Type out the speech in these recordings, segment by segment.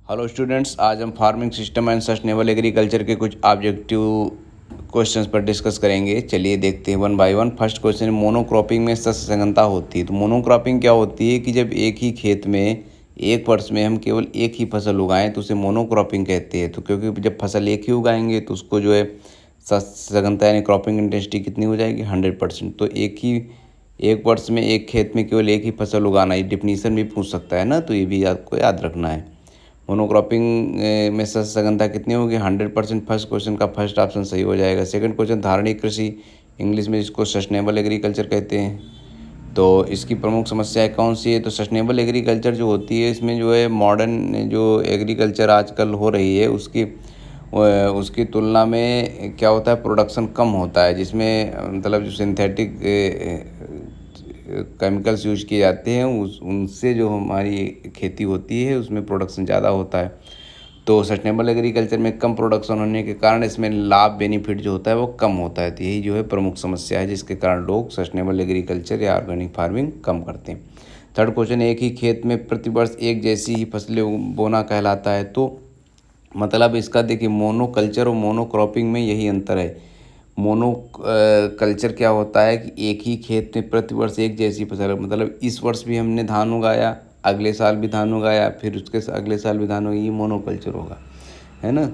Hello students, आज हम farming system and sustainable agriculture के कुछ ऑब्जेक्टिव क्वेश्चंस पर डिस्कस करेंगे। चलिए देखते हैं one by one. First question है, मोनोक्रॉपिंग में शस्य संघनता होती है। तो मोनोक्रॉपिंग क्या होती है कि जब एक ही खेत में एक वर्ष में हम केवल एक ही फसल उगाएं तो उसे मोनोक्रॉपिंग कहते हैं। तो क्योंकि जब फसल एक ही उगाएंगे तो उसको जो है शस्य संघनता यानी क्रॉपिंग इंटेंसिटी कितनी हो जाएगी, 100%। तो एक वर्ष में एक खेत में केवल एक ही फसल उगाना, ये डिफिनीशन भी पूछ सकता है ना, तो ये भी आपको याद रखना है। मोनोक्रॉपिंग में शस्य संघनता कितनी होगी, 100%। फर्स्ट क्वेश्चन का फर्स्ट ऑप्शन सही हो जाएगा। सेकंड क्वेश्चन, धारणीय कृषि, इंग्लिश में इसको सस्टेनेबल एग्रीकल्चर कहते हैं। तो इसकी प्रमुख समस्याएं कौन सी है? तो सस्टेनेबल एग्रीकल्चर जो होती है, इसमें जो है मॉडर्न जो एग्रीकल्चर आजकल हो रही है उसकी तुलना में क्या होता है, प्रोडक्शन कम होता है, जिसमें मतलब जो सिंथेटिक केमिकल्स यूज किए जाते हैं उनसे जो हमारी खेती होती है उसमें प्रोडक्शन ज़्यादा होता है। तो सस्टेनेबल एग्रीकल्चर में कम प्रोडक्शन होने के कारण इसमें लाभ बेनिफिट जो होता है वो कम होता है। तो यही जो है प्रमुख समस्या है जिसके कारण लोग सस्टेनेबल एग्रीकल्चर या ऑर्गेनिक फार्मिंग कम करते हैं। थर्ड क्वेश्चन, एक ही खेत में प्रतिवर्ष एक जैसी ही फसलें बोना कहलाता है। तो मतलब इसका देखिए, मोनोकल्चर और मोनोक्रॉपिंग में यही अंतर है। मोनो कल्चर क्या होता है कि एक ही खेत में प्रतिवर्ष एक जैसी फसल, मतलब इस वर्ष भी हमने धान उगाया, अगले साल भी धान उगाया, फिर उसके अगले साल भी धान उगाया, ये मोनोकल्चर होगा, है ना।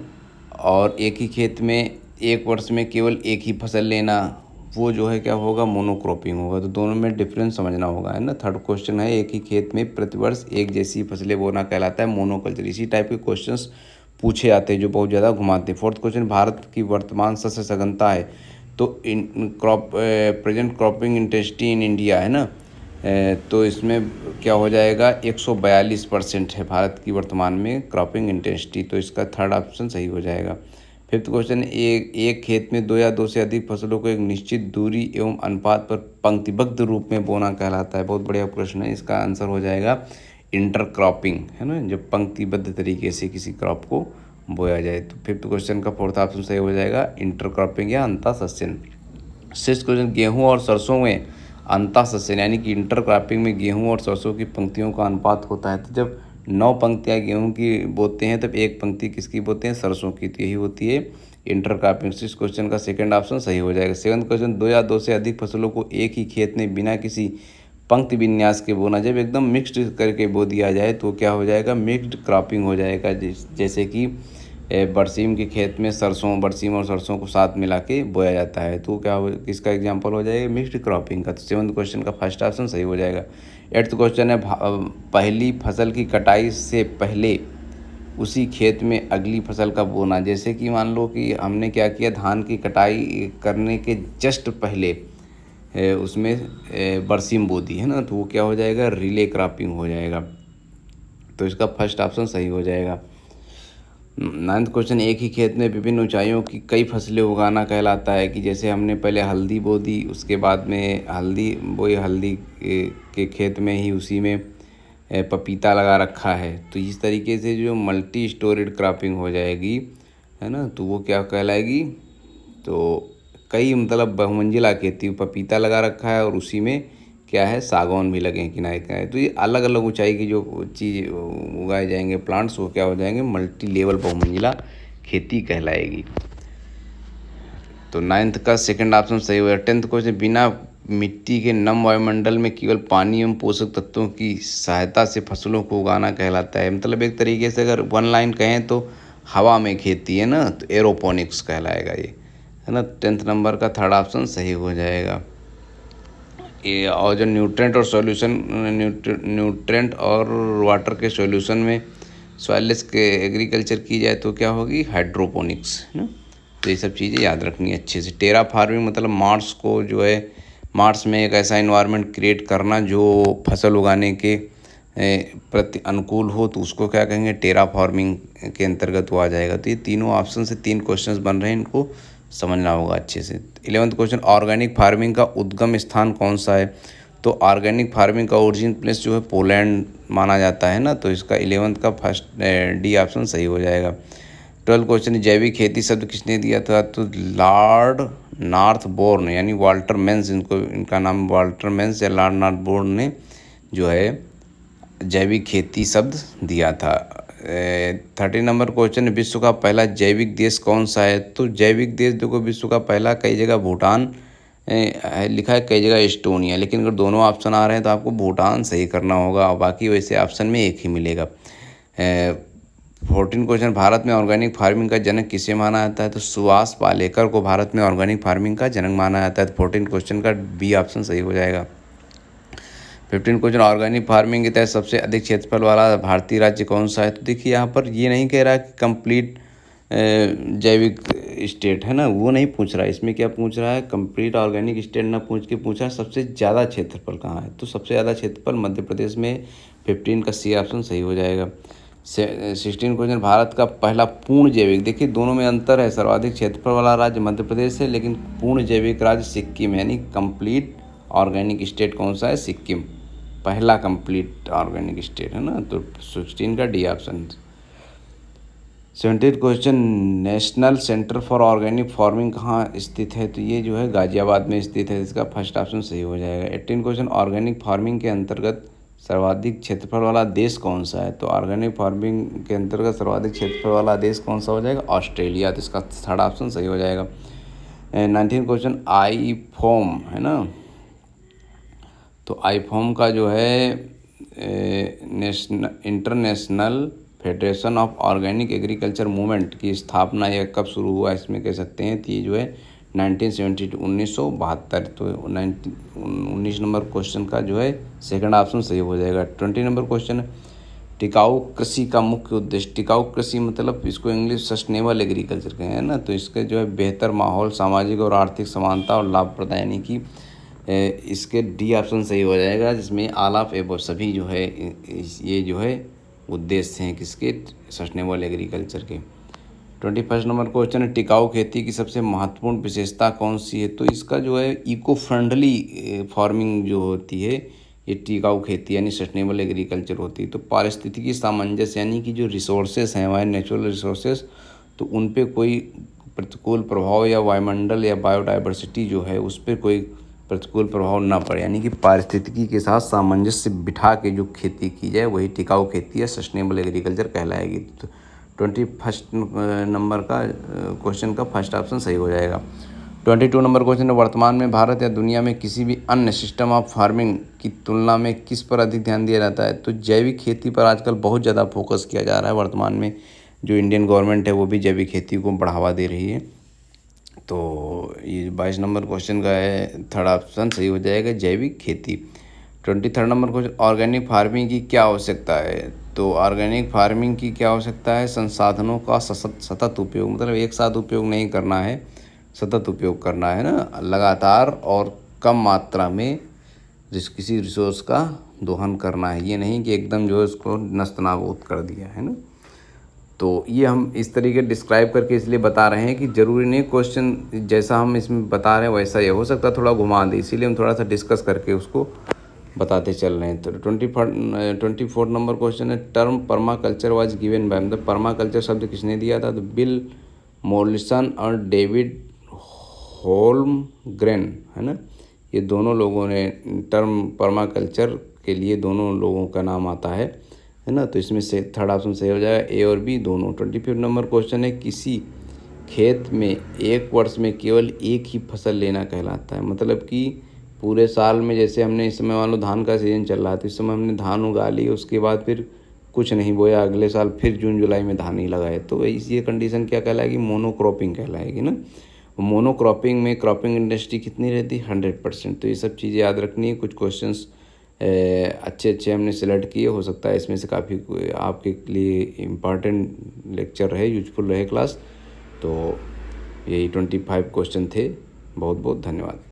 और एक ही खेत में एक वर्ष में केवल एक ही फसल लेना, वो जो है क्या होगा, मोनोक्रॉपिंग होगा। तो दोनों में डिफरेंस समझना होगा, है ना। थर्ड क्वेश्चन है, एक ही खेत में प्रतिवर्ष एक जैसी फसलें बोना कहलाता है मोनोकल्चर। इसी टाइप के क्वेश्चंस पूछे जाते हैं जो बहुत ज़्यादा घुमाते हैं। फोर्थ क्वेश्चन, भारत की वर्तमान शस्य संघनता है। तो in crop present cropping intensity in India, है ना। तो इसमें क्या हो जाएगा, 142% है भारत की वर्तमान में क्रॉपिंग इंटेंसिटी। तो इसका थर्ड ऑप्शन सही हो जाएगा। फिफ्थ क्वेश्चन, एक खेत में दो या दो से अधिक फसलों को एक निश्चित दूरी एवं अनुपात पर पंक्तिबद्ध रूप में बोना कहलाता है। बहुत बढ़िया प्रश्न है, इसका आंसर हो जाएगा इंटरक्रॉपिंग, है ना, जब पंक्तिबद्ध तरीके से किसी क्रॉप को बोया जाए। तो फिफ्थ क्वेश्चन का फोर्थ ऑप्शन सही हो जाएगा इंटरक्रॉपिंग या अंतःसस्यन। सिक्स्थ क्वेश्चन, गेहूं और सरसों में अंतःसस्यन यानी कि इंटरक्रॉपिंग में गेहूं और सरसों की पंक्तियों का अनुपात होता है। तो जब 9 पंक्तियाँ गेहूं की बोते हैं तब एक पंक्ति किसकी बोते हैं, सरसों की। तो यही होती है इंटरक्रॉपिंग। सिक्स क्वेश्चन का सेकंड ऑप्शन सही हो जाएगा। सेवन्थ क्वेश्चन, दो या दो से अधिक फसलों को एक ही खेत में बिना किसी पंक्ति विन्यास के बोना, जब एकदम मिक्स्ड करके बो दिया जाए तो क्या हो जाएगा, मिक्स्ड क्रॉपिंग हो जाएगा। जैसे कि बरसीम के खेत में बरसीम और सरसों को साथ मिला के बोया जाता है, तो क्या हो, किसका एग्जांपल हो जाएगा, मिक्स्ड क्रॉपिंग का। तो सेवन्थ क्वेश्चन का फर्स्ट ऑप्शन सही हो जाएगा। एट्थ क्वेश्चन है, पहली फसल की कटाई से पहले उसी खेत में अगली फसल का बोना। जैसे कि मान लो कि हमने क्या किया, धान की कटाई करने के जस्ट पहले उसमें बरसीम बो दी, है ना, तो वो क्या हो जाएगा, रिले क्रॉपिंग हो जाएगा। तो इसका फर्स्ट ऑप्शन सही हो जाएगा। नाइन्थ क्वेश्चन, एक ही खेत में विभिन्न ऊंचाइयों की कई फसलें उगाना कहलाता है। कि जैसे हमने पहले हल्दी बो दी, उसके बाद में हल्दी बोई, हल्दी के खेत में ही उसी में पपीता लगा रखा है, तो इस तरीके से जो मल्टी स्टोरेड क्रॉपिंग हो जाएगी, है ना, तो वो क्या कहलाएगी, तो कई मतलब बहुमंजिला खेती, पपीता लगा रखा है और उसी में क्या है, सागौन भी लगे हैं किनारे किनारे। तो ये अलग अलग ऊंचाई की जो चीज़ उगाए जाएंगे प्लांट्स, वो क्या हो जाएंगे, मल्टी लेवल बहुमंजिला खेती कहलाएगी। तो नाइन्थ का सेकंड ऑप्शन सही हुआ। टेंथ क्वेश्चन, बिना मिट्टी के नम वायुमंडल में केवल पानी एवं पोषक तत्वों की सहायता से फसलों को उगाना कहलाता है। मतलब एक तरीके से अगर वन लाइन कहें तो हवा में खेती, है ना, तो एरोपोनिक्स कहलाएगा ये, है ना। 10th नंबर का थर्ड ऑप्शन सही हो जाएगा। ये और जो न्यूट्रेंट और वाटर के सॉल्यूशन में सॉइललेस के एग्रीकल्चर की जाए तो क्या होगी, हाइड्रोपोनिक्स, है ना। तो ये सब चीज़ें याद रखनी है अच्छे से। टेरा फार्मिंग मतलब मार्स को जो है, मार्स में एक ऐसा इन्वायरमेंट क्रिएट करना जो फसल उगाने के प्रति अनुकूल हो, तो उसको क्या कहेंगे, टेरा फार्मिंग के अंतर्गत वो आ जाएगा। तो ये तीनों ऑप्शन से 3 क्वेश्चंस बन रहे हैं, इनको समझना होगा अच्छे से। 11th क्वेश्चन, ऑर्गेनिक फार्मिंग का उद्गम स्थान कौन सा है। तो ऑर्गेनिक फार्मिंग का ओरिजिन प्लेस जो है पोलैंड माना जाता है ना, तो इसका 11th का फर्स्ट डी ऑप्शन सही हो जाएगा। 12th क्वेश्चन, जैविक खेती शब्द किसने दिया था। तो लॉर्ड नॉर्थ बोर्न यानी वाल्टर मेंस, इनका नाम वाल्टर मेंस या लॉर्ड नॉर्थ बोर्न ने जो है जैविक खेती शब्द दिया था। 13 नंबर क्वेश्चन, विश्व का पहला जैविक देश कौन सा है? तो जैविक देश देखो, विश्व का पहला कई जगह भूटान लिखा है, कई जगह एस्टोनिया, लेकिन अगर दोनों ऑप्शन आ रहे हैं तो आपको भूटान सही करना होगा, और बाकी वैसे ऑप्शन में एक ही मिलेगा। 14 क्वेश्चन, भारत में ऑर्गेनिक फार्मिंग का जनक किसे माना जाता है? तो सुभाष पालेकर को भारत में ऑर्गेनिक फार्मिंग का जनक माना जाता है। तो 14 क्वेश्चन का बी ऑप्शन सही हो जाएगा। 15 क्वेश्चन, ऑर्गेनिक फार्मिंग के तहत सबसे अधिक क्षेत्रफल वाला भारतीय राज्य कौन सा है? तो देखिए यहाँ पर ये नहीं कह रहा कि कंप्लीट जैविक स्टेट है ना, वो नहीं पूछ रहा है। इसमें क्या पूछ रहा है, कंप्लीट ऑर्गेनिक स्टेट ना पूछ के पूछा सबसे ज़्यादा क्षेत्रफल कहाँ है? तो सबसे ज़्यादा क्षेत्रफल मध्य प्रदेश में, 15 का सी ऑप्शन सही हो जाएगा। 16 क्वेश्चन, भारत का पहला पूर्ण जैविक, देखिए दोनों में अंतर है, सर्वाधिक क्षेत्रफल वाला राज्य मध्य प्रदेश है, लेकिन पूर्ण जैविक राज्य सिक्किम है, यानी कंप्लीट ऑर्गेनिक स्टेट कौन सा है? सिक्किम, पहला कंप्लीट ऑर्गेनिक स्टेट है ना। तो 16 का D option. 17 question, national centre for organic farming कहाँ स्थित है? तो ये जो है गाजियाबाद में स्थित है, इसका फर्स्ट ऑप्शन सही हो जाएगा। 18 क्वेश्चन, ऑर्गेनिक फार्मिंग के अंतर्गत सर्वाधिक क्षेत्रफल वाला देश कौन सा है? तो ऑर्गेनिक फार्मिंग के अंतर्गत सर्वाधिक क्षेत्रफल वाला देश कौन सा हो जाएगा? ऑस्ट्रेलिया, तो इसका थर्ड ऑप्शन सही हो जाएगा। 19 क्वेश्चन, आईफोम है ना, तो आईफोम का जो है international federation of organic agriculture movement की स्थापना यह कब शुरू हुआ, इसमें कह सकते हैं। तो ये जो है 1972, 1972। तो 19 नंबर क्वेश्चन का जो है सेकंड ऑप्शन सही हो जाएगा। 20 नंबर क्वेश्चन, टिकाऊ कृषि का मुख्य उद्देश्य, टिकाऊ कृषि मतलब इसको इंग्लिश सस्टेनेबल एग्रीकल्चर कहें है ना, तो इसके जो है बेहतर माहौल, सामाजिक और आर्थिक समानता और लाभप्रद, यानी कि इसके डी ऑप्शन सही हो जाएगा, जिसमें ऑल ऑफ एबव सभी जो है ये जो है उद्देश्य हैं किसके? सस्टेनेबल एग्रीकल्चर के। 21 नंबर क्वेश्चन है, टिकाऊ खेती की सबसे महत्वपूर्ण विशेषता कौन सी है? तो इसका जो है इको फ्रेंडली फार्मिंग जो होती है, ये टिकाऊ खेती यानी सस्टेनेबल एग्रीकल्चर होती है। तो पारिस्थितिकी सामंजस्य, यानी कि जो रिसोर्सेस हैं हमारे नेचुरल रिसोर्सेस, तो उन पे कोई प्रतिकूल प्रभाव या वायुमंडल या बायोडाइवर्सिटी जो है उस पर कोई प्रतिकूल प्रभाव ना पड़े, यानी कि पारिस्थितिकी के साथ सामंजस्य बिठा के जो खेती की जाए वही टिकाऊ खेती या सस्टेनेबल एग्रीकल्चर कहलाएगी। तो 21 नंबर का क्वेश्चन का फर्स्ट ऑप्शन सही हो जाएगा। 22 नंबर क्वेश्चन है, वर्तमान में भारत या दुनिया में किसी भी अन्य सिस्टम ऑफ फार्मिंग की तुलना में किस पर अधिक ध्यान दिया जाता है? तो जैविक खेती पर आजकल बहुत ज़्यादा फोकस किया जा रहा है। वर्तमान में जो इंडियन गवर्नमेंट है वो भी जैविक खेती को बढ़ावा दे रही है। तो ये 22 नंबर क्वेश्चन का है थर्ड ऑप्शन सही हो जाएगा, जैविक खेती। 23 नंबर क्वेश्चन, ऑर्गेनिक फार्मिंग की क्या आवश्यकता है? तो ऑर्गेनिक फार्मिंग की क्या आवश्यकता है? संसाधनों का सतत उपयोग, मतलब एक साथ उपयोग नहीं करना है, सतत उपयोग करना है ना, लगातार और कम मात्रा में किसी रिसोर्स का दोहन करना है, ये नहीं कि एकदम जो है उसको नस्तनाबूद कर दिया है ना। तो ये हम इस तरीके डिस्क्राइब करके इसलिए बता रहे हैं कि ज़रूरी नहीं क्वेश्चन जैसा हम इसमें बता रहे हैं वैसा ये हो सकता है, थोड़ा घुमा दे, इसीलिए हम थोड़ा सा डिस्कस करके उसको बताते चल रहे हैं। तो 24 नंबर क्वेश्चन है, term permaculture was given by, मतलब पर्माकल्चर शब्द किसने दिया था? तो बिल मोरिसन और डेविड होल्मग्रेन है ना, ये दोनों लोगों ने टर्म पर्माकल्चर के लिए दोनों लोगों का नाम आता है ना। तो इसमें से थर्ड ऑप्शन सही हो जाएगा, ए और बी दोनों। 25 नंबर क्वेश्चन है, किसी खेत में एक वर्ष में केवल एक ही फसल लेना कहलाता है? मतलब कि पूरे साल में, जैसे हमने इस समय मान लो धान का सीज़न चल रहा था, इस समय हमने धान उगा ली, उसके बाद फिर कुछ नहीं बोया, अगले साल फिर जून जुलाई में धान ही लगाए, तो ये कंडीशन क्या कहलाएगी? मोनोक्रॉपिंग कहलाएगी ना। मोनोक्रॉपिंग में क्रॉपिंग इंडस्ट्री कितनी रहती है? 100%। तो ये सब चीज़ें याद रखनी है। कुछ क्वेश्चंस अच्छे अच्छे हमने सेलेक्ट किए, हो सकता है इसमें से काफ़ी आपके लिए इम्पॉर्टेंट लेक्चर रहे, यूजफुल रहे क्लास। तो यही 25 क्वेश्चन थे। बहुत बहुत धन्यवाद।